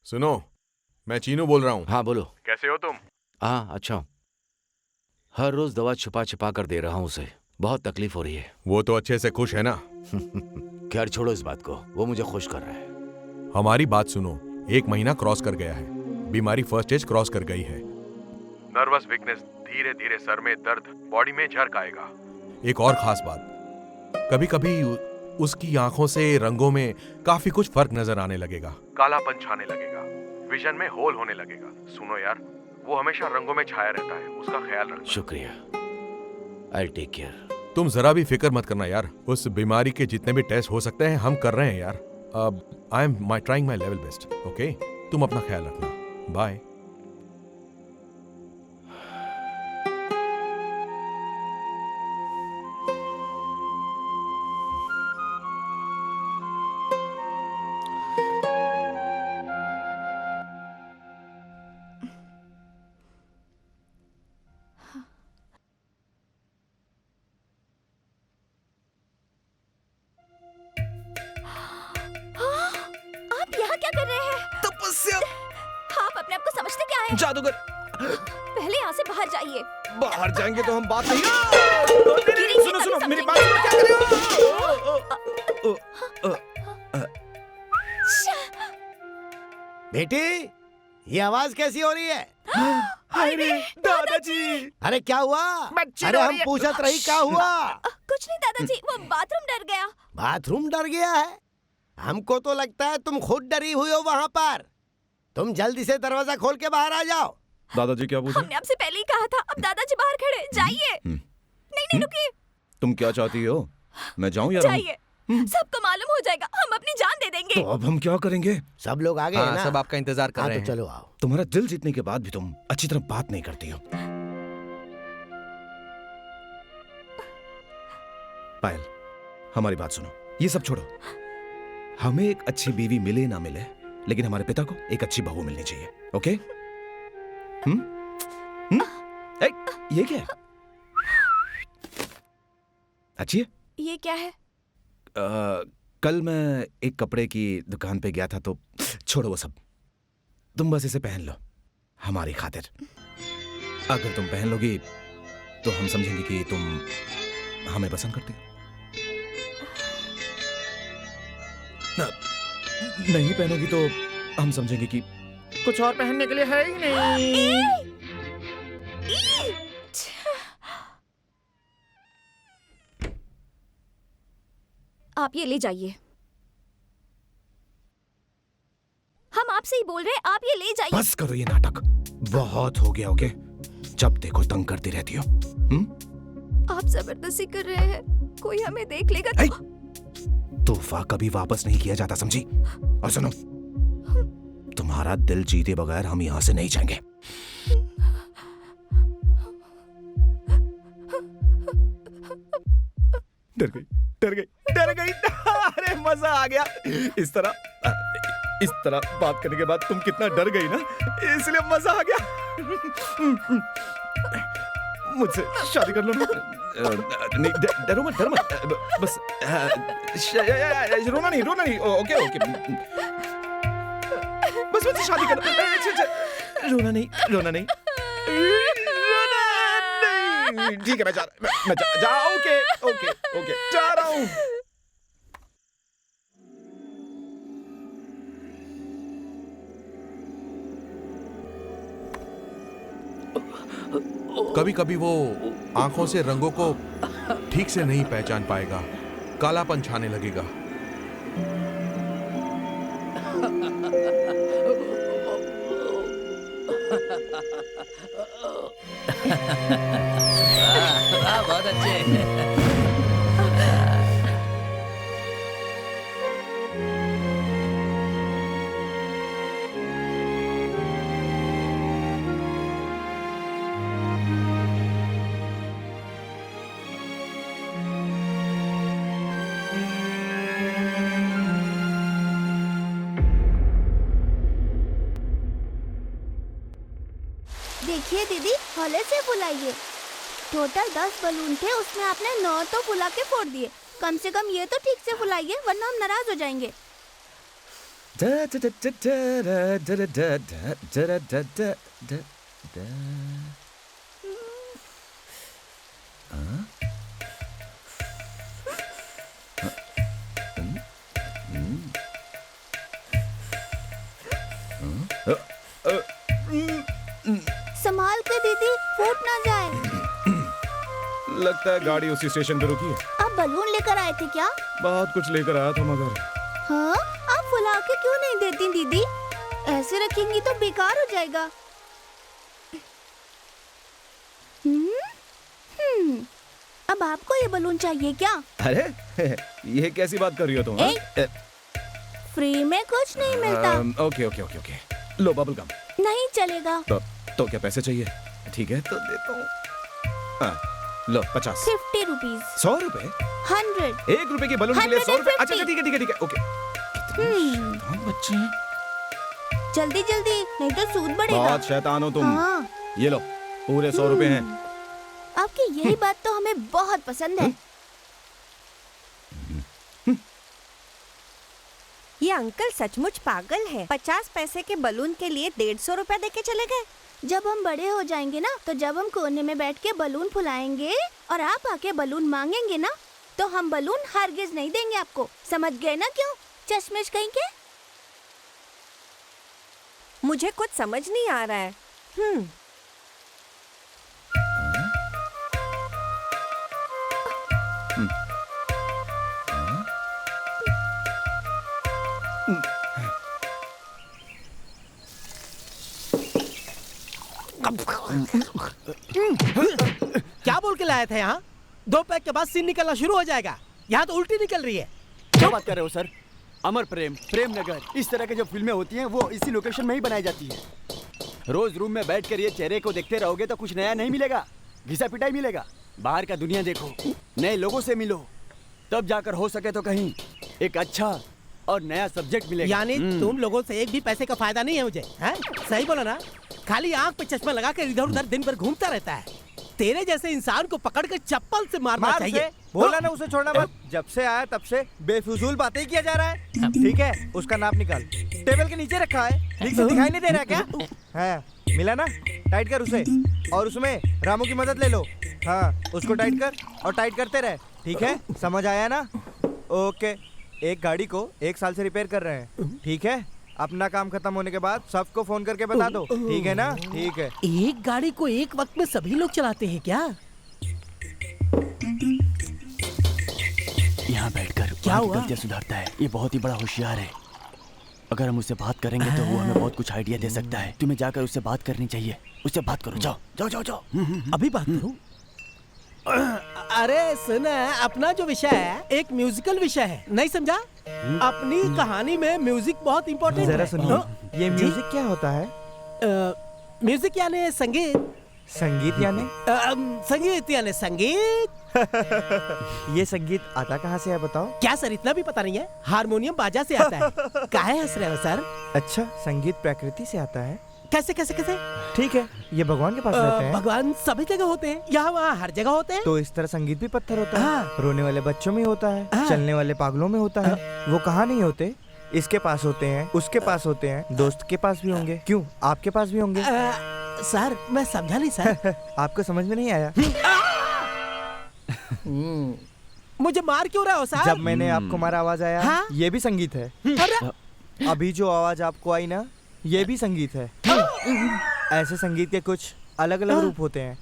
सुनो, मैं चीनू बोल रहा हूँ। हाँ बोलो। कैसे हो तुम? हाँ अच्छा हूँ। हर रोज दवा छुपा छुपा कर दे रहा हूँ उसे, बहुत तकलीफ हो रही है। वो तो अच्छे से खुश है ना? खैर छोड़ो इस बात को, वो मुझे खुश कर रहा है। हमारी बात सुनो, 1 महीना क्रॉस कर गया है, बीमारी फर्स्ट स्टेज क्रॉस कर गई है। नर्वस वीकनेस, धीरे धीरे सर में दर्द, बॉडी में झरक आएगा। एक और खास बात, कभी कभी उसकी आंखों से रंगों में काफी कुछ फर्क नजर आने लगेगा, कालापन छाने लगेगा, विजन में होल होने लगेगा। सुनो यार, वो हमेशा रंगों में छाया रहता है, उसका ख्याल रखना। शुक्रिया, आई टेक केयर। तुम जरा भी फिक्र मत करना यार, उस बीमारी के जितने भी टेस्ट हो सकते हैं हम कर रहे हैं यार। I am trying my level best. Okay, तुम अपना ख्याल रखना। बाय। आप यहाँ क्या कर रहे हैं? तपस्या। आप अपने आप को समझते क्या हैं? जादूगर। पहले यहाँ से बाहर जाइए। बाहर जाएंगे तो हम बात नहीं। गिरी, सुनो सुनो, अभी मेरी समझेंगे। बात सुनो, क्या कर रहे हो? बेटी, ये आवाज कैसी हो रही है? हाय रे दादाजी। अरे क्या हुआ? बच्ची अरे रो हम रही है। पूछत रही क्या हुआ? कुछ नहीं दादाजी, वो बाथरूम डर गया। बाथरूम डर गया है? हमको तो लगता है तुम खुद डरी हुई हो वहाँ पर। तुम जल्दी से दरवाजा खोल के बाहर आ जाओ। दादाजी क्या पूछा? हमने आपसे पहले ही कहा था, अब दादाजी बाहर खड़े, जाइए। नहीं रुकिए, तुम क्या चाहती हो? मैं जाऊं या रहूं? जाइए। सबको मालूम हो जाएगा, हम अपनी जान दे देंगे। तो अब हम क्या करेंगे? सब लोग आ गए हैं ना? सब आपका इंतजार कर हाँ रहे तो हैं। चलो आओ। तुम्हारा दिल जीतने के बाद भी तुम अच्छी तरह बात नहीं करती हो। पायल, हमारी बात सुनो, ये सब छोड़ो। हमें एक अच्छी बीवी मिले ना मिले, लेकिन हमारे पिता को एक अच्छी बहू मिलनी चाहिए। ओके? ए, ये क्या है? अच्छी है? ये क्या है? कल मैं एक कपड़े की दुकान पे गया था, तो छोड़ो वो सब। तुम बस इसे पहन लो हमारी खातिर। अगर तुम पहन लोगी तो हम समझेंगे कि तुम हमें पसंद करती हो। नहीं पहनोगी तो हम समझेंगे कि कुछ और पहनने के लिए है ही नहीं। आप ये ले जाइए। हम आपसे ही बोल रहे हैं, आप ये ले जाइए। बस करो ये नाटक, बहुत हो गया। ओके? जब देखो तंग करती रहती हो। आप जबरदस्ती कर रहे हैं, कोई हमें देख लेगा तो। तोहफा कभी वापस नहीं किया जाता, समझी? और सुनो, तुम्हारा दिल जीते बगैर हम यहां से नहीं जाएंगे। डर गई, डर गई, डर गई। अरे मजा आ गया। इस तरह बात करने के बाद तुम कितना डर गई ना, इसलिए मजा आ गया। मुझसे शादी कर लो ना। नहीं, डरो मत, डरो मत। बस रोना नहीं। ओके ओके, बस मुझसे शादी कर लो। रोना नहीं। ठीक है, मैं जा। ओके, जा रहा हूँ। कभी कभी वो आंखों से रंगों को ठीक से नहीं पहचान पाएगा, कालापन छाने लगेगा। बहुत अच्छे। देखिए दीदी, हौले से फुलाइए। टोटल 10 बलून थे, उसमें आपने 9 तो फुला के फोड़ दिए। कम से कम ये तो ठीक से फुलाइए, वरना हम नाराज हो जाएंगे। संभाल के दीदी, फूट ना जाए। लगता है गाड़ी उसी स्टेशन पे रुकी है। आप बलून लेकर आए थे क्या? बहुत कुछ लेकर आया था मगर हाँ, आप फुला के क्यों नहीं देती दीदी? ऐसे रखेंगी तो बेकार हो जाएगा। अब आपको ये बलून चाहिए क्या? अरे ये कैसी बात कर रही हो तुम? हाँ? फ्री में कुछ नहीं मिलता। ओके ओके ओके ओके, लो बबल गम। नहीं चलेगा। तो क्या पैसे चाहिए? ठीक है तो देता हूँ। हाँ, लो 50। 50 रुपीज। 100 रुपए? 100। 1 रुपए के बलून के लिए 100 रुपए? अच्छा 150। ठीक है ठीक है ठीक है, ओके। कितने शैतान बच्चे हैं। जल्दी जल्दी, नहीं तो सूद बढ़ेगा। बहुत शैतान हो तुम। हाँ। ये लो, पूरे 100 रुपए हैं। आपकी यही बात तो हमें बहुत पसंद है। ये अंकल सचमुच पागल है। 50 पैसे के बलून के लिए 150 रुपए देके चले गए। जब हम बड़े हो जाएंगे ना, तो जब हम कोने में बैठ के बलून फुलाएंगे और आप आके बलून मांगेंगे ना, तो हम बलून हरगिज नहीं देंगे आपको। समझ गए ना? क्यों चश्मिश कहीं के? मुझे कुछ समझ नहीं आ रहा है। क्या बोल के लाए थे यहाँ? 2 पैक के बाद सीन निकलना शुरू हो जाएगा। यहाँ तो उल्टी निकल रही है। क्या बात कर रहे हो सर? अमर प्रेम, प्रेम नगर, इस तरह की जो फिल्में होती हैं वो इसी लोकेशन में ही बनाई जाती है। रोज रूम में बैठकर ये चेहरे को देखते रहोगे तो कुछ नया नहीं मिलेगा, घिसा पिटाई मिलेगा। बाहर का दुनिया देखो, नए लोगों से मिलो, तब जाकर हो सके तो कहीं एक अच्छा और नया सब्जेक्ट मिलेगा। यानी तुम लोगों से एक भी पैसे का फायदा नहीं है मुझे, हैं? सही बोला ना? खाली आंख पे चश्मा लगा कर इधर उधर दिन भर घूमता रहता है। तेरे जैसे इंसान को पकड़ कर चप्पल से मारना चाहिए। बोला ना उसे छोड़ना मत। जब से आया तब से बेफिजूल बातें किया जा रहा है। ठीक है, उसका नाप निकाल। टेबल के नीचे रखा है, ठीक से दिखाई नहीं दे रहा क्या? हाँ, मिला ना? टाइट कर उसे, और उसमें रामू की मदद ले लो। हाँ, उसको टाइट कर और टाइट करते रहे। ठीक है, समझ आया ना? ओके। एक गाड़ी को 1 साल से रिपेयर कर रहे हैं। ठीक है, अपना काम खत्म होने के बाद सबको फोन करके बता दो। ठीक है ना? ठीक है। एक गाड़ी को एक वक्त में सभी लोग चलाते हैं क्या? यहाँ बैठकर क्या हुआ? गलतियाँ सुधारता है। ये बहुत ही बड़ा होशियार है। अगर हम उससे बात करेंगे तो वो हमें बहुत कुछ आइडिया दे सकता है। तुम्हें जाकर उससे बात करनी चाहिए। उससे बात करो, जाओ जाओ जाओ जाओ। अभी बात करूं? अरे सुन, अपना जो विषय है एक म्यूजिकल विषय है, नहीं समझा? अपनी कहानी में म्यूजिक बहुत इम्पोर्टेंट है। जरा सुनिए, ये म्यूजिक क्या होता है? म्यूजिक यानी संगीत। संगीत यानी? संगीत यानी संगीत। ये संगीत आता कहाँ से है बताओ? क्या सर, इतना भी पता नहीं है? हारमोनियम बाजा से आता है। काहे हंस रहे हो सर? अच्छा, संगीत प्रकृति से आता है। कैसे कैसे कैसे? ठीक है, ये भगवान के पास रहते हैं। भगवान सभी जगह होते हैं, यहाँ वहाँ हर जगह होते हैं। तो इस तरह संगीत भी पत्थर होता है। हाँ। रोने वाले बच्चों में होता है, चलने वाले पागलों में होता है। वो कहाँ नहीं होते? इसके पास होते हैं, उसके पास होते हैं, दोस्त के पास भी होंगे। क्यों, आपके पास भी होंगे? सर मैं समझा नहीं सर। आपको समझ में नहीं आया? मुझे मार क्यों रहे हो सर? जब मैंने आपको मारा आवाज आया। हाँ? ये भी संगीत है। अभी जो आवाज आपको आई ना, ये भी संगीत है। ऐसे संगीत के कुछ अलग अलग रूप होते हैं।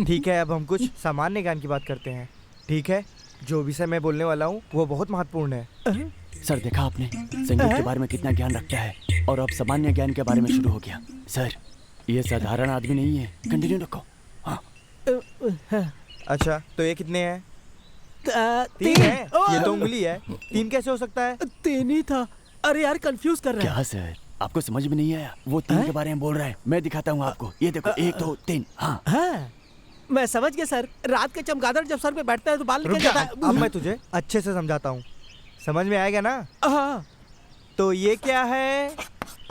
ठीक है, अब हम कुछ सामान्य ज्ञान की बात करते हैं। ठीक है, जो विषय मैं बोलने वाला हूँ वो बहुत महत्वपूर्ण है। सर देखा आपने संगीत के बारे में कितना ज्ञान रखता है, और अब सामान्य ज्ञान के बारे में शुरू हो गया। सर ये साधारण आदमी नहीं है, कंटिन्यू रखो। हाँ। अच्छा, तो ये कितने हैं? 3 है। ये तो उंगली है, 3 कैसे हो सकता है? 3 ही था। अरे यार कंफ्यूज कर रहा है। क्या सर, आपको समझ में नहीं आया? वो 3 के बारे में बोल रहा है। मैं दिखाता हूँ आपको, ये देखो 1 2 3। हाँ हाँ, मैं समझ गया सर। रात के चमगादड़ जब सर पे बैठता है तो बाल निकल जाता है। अब मैं तुझे अच्छे से समझाता हूँ, समझ में आएगा ना? हाँ। तो ये क्या है?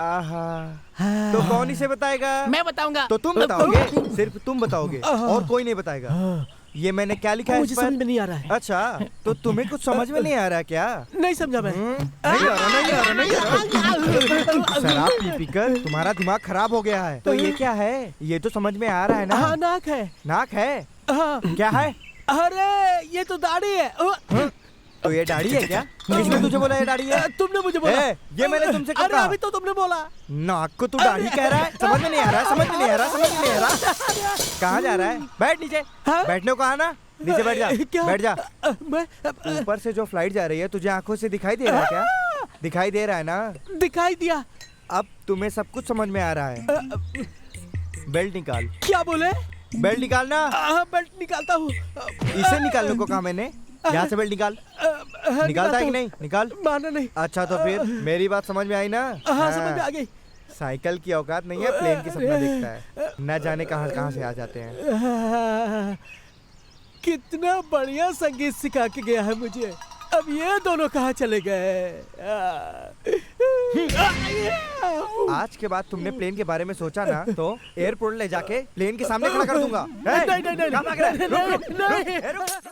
आहा। तो कौन इसे बताएगा? मैं बताऊंगा। तो तुम बताओगे, सिर्फ तुम बताओगे और कोई नहीं बताएगा। ये मैंने क्या लिखा है मुझे इस पर? समझ में नहीं आ रहा है। अच्छा, तो तुम्हें कुछ समझ में नहीं आ रहा क्या? नहीं समझा मैं। नहीं आ रहा, नहीं आ रहा, नहीं आ रहा। शराब पी पी कर तुम्हारा दिमाग खराब हो गया है। तो ये क्या है? ये तो समझ में आ रहा है ना? हाँ, नाक है। नाक है? हाँ। क्या है? अरे ये तो दाढ़ी है। तो ये दाढ़ी है क्या? किसने तुझे बोला ये दाढ़ी है? तुमने मुझे बोला। ये मैंने तुमसे कब अरे कहा? अभी तो तुमने बोला। नाक को तू दाढ़ी कह रहा है? समझ में नहीं आ रहा, समझ में नहीं आ रहा, समझ में नहीं आ रहा। कहाँ जा रहा है? बैठ नीचे। बैठने को कहा ना? नीचे बैठ जा, बैठ जा। ऊपर से जो फ्लाइट जा रही है तुझे आंखों से दिखाई दे रहा है क्या? दिखाई दे रहा है ना? दिखाई दिया। अब तुम्हें सब कुछ समझ में आ रहा है। बेल्ट निकाल। क्या बोले? बेल्ट निकालना। बेल्ट निकालता हूँ। इसे निकालने को कहा मैंने। यहाँ से बेल्ट निकाल। निकालता है कि नहीं? निकाल। माना नहीं। अच्छा तो फिर मेरी बात समझ में आई ना? हाँ, समझ में आ गई। साइकिल की औकात नहीं है, प्लेन की सपना देखता है। न जाने कहाँ कहाँ से आ जाते हैं। कितना बढ़िया संगीत सिखा के गया है मुझे। अब ये दोनों कहाँ चले गए? आज के बाद तुमने प्लेन के बारे में सोचा ना तो एयरपोर्ट ले जाके प्लेन के सामने खड़ा कर दूंगा। नहीं, नहीं, नहीं, कहाँ भाग रहा है? रुक, रुक, रुक, नहीं। रुक।